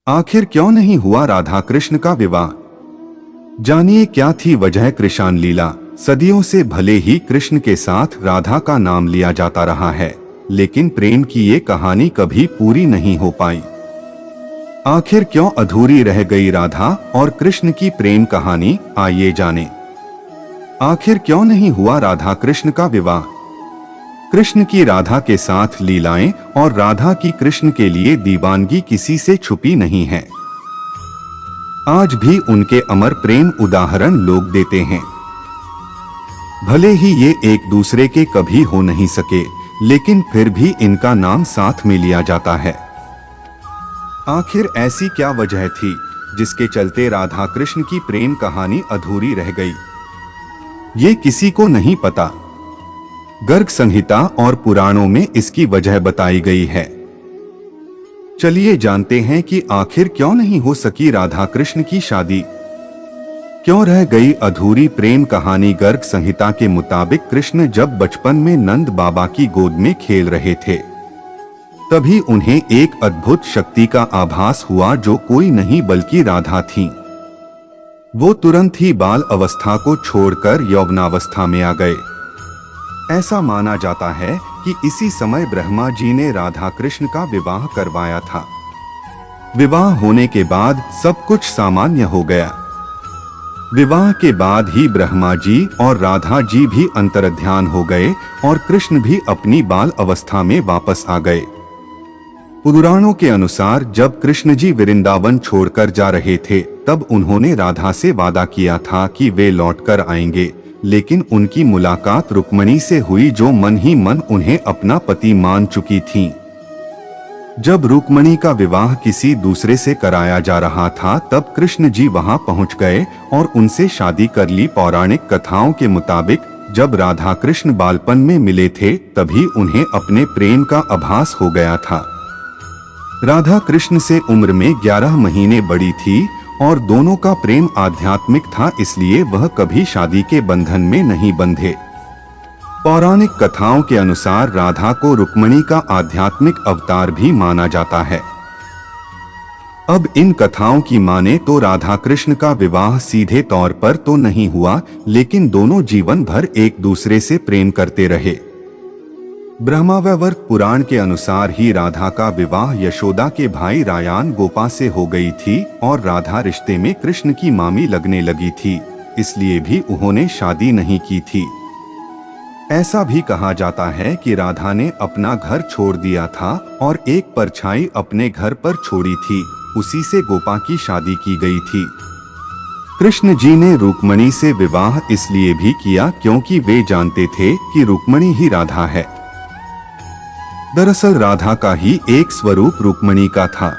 आखिर क्यों नहीं हुआ राधा कृष्ण का विवाह? जानिए क्या थी वजह कृष्ण लीला। सदियों से भले ही कृष्ण के साथ राधा का नाम लिया जाता रहा है, लेकिन प्रेम की ये कहानी कभी पूरी नहीं हो पाई। आखिर क्यों अधूरी रह गई राधा और कृष्ण की प्रेम कहानी, आइए जानें। आखिर क्यों नहीं हुआ राधा कृष्ण का विवाह? कृष्ण की राधा के साथ लीलाएं और राधा की कृष्ण के लिए दीवानगी किसी से छुपी नहीं है। आज भी उनके अमर प्रेम उदाहरण लोग देते हैं। भले ही ये एक दूसरे के कभी हो नहीं सके, लेकिन फिर भी इनका नाम साथ में लिया जाता है। आखिर ऐसी क्या वजह थी जिसके चलते राधा कृष्ण की प्रेम कहानी अधूरी रह गई? ये किसी को नहीं पता। गर्ग संहिता और पुराणों में इसकी वजह बताई गई है। चलिए जानते हैं कि आखिर क्यों नहीं हो सकी राधा कृष्ण की शादी। क्यों रह गई अधूरी प्रेम कहानी? गर्ग संहिता के मुताबिक कृष्ण जब बचपन में नंद बाबा की गोद में खेल रहे थे, तभी उन्हें एक अद्भुत शक्ति का आभास हुआ जो कोई नहीं बल्कि राधा थी। वो तुरंत ही बाल अवस्था को छोड़कर यौवनावस्था में आ गए। ऐसा माना जाता है कि इसी समय ब्रह्मा जी ने राधा कृष्ण का विवाह करवाया था। विवाह होने के बाद सब कुछ सामान्य हो गया। विवाह के बाद ही ब्रह्मा जी और राधा जी भी अंतर्ध्यान हो गए और कृष्ण भी अपनी बाल अवस्था में वापस आ गए। पुराणों के अनुसार जब कृष्ण जी वृंदावन छोड़कर जा रहे थे, तब उन्होंने राधा से वादा किया था कि वे लौटकर आएंगे, लेकिन उनकी मुलाकात रुक्मिणी से हुई, जो मन ही मन उन्हें अपना पति मान चुकी थीं। जब रुक्मिणी का विवाह किसी दूसरे से कराया जा रहा था, तब कृष्ण जी वहां पहुंच गए और उनसे शादी कर ली। पौराणिक कथाओं के मुताबिक जब राधा कृष्ण बालपन में मिले थे, तभी उन्हें अपने प्रेम का आभास हो गया था। राधा कृष्ण से उम्र में 11 महीने बड़ी थी और दोनों का प्रेम आध्यात्मिक था, इसलिए वह कभी शादी के बंधन में नहीं बंधे। पौराणिक कथाओं के अनुसार राधा को रुक्मिणी का आध्यात्मिक अवतार भी माना जाता है। अब इन कथाओं की माने तो राधा कृष्ण का विवाह सीधे तौर पर तो नहीं हुआ, लेकिन दोनों जीवन भर एक दूसरे से प्रेम करते रहे। ब्रह्मावैवर्त पुराण के अनुसार ही राधा का विवाह यशोदा के भाई रायान गोपा से हो गई थी और राधा रिश्ते में कृष्ण की मामी लगने लगी थी, इसलिए भी उन्होंने शादी नहीं की थी। ऐसा भी कहा जाता है कि राधा ने अपना घर छोड़ दिया था और एक परछाई अपने घर पर छोड़ी थी, उसी से गोपा की शादी की गई थी। कृष्ण जी ने रुक्मिणी से विवाह इसलिए भी किया क्योंकि वे जानते थे कि रुक्मिणी ही राधा है। दरअसल राधा का ही एक स्वरूप रुक्मिणी का था।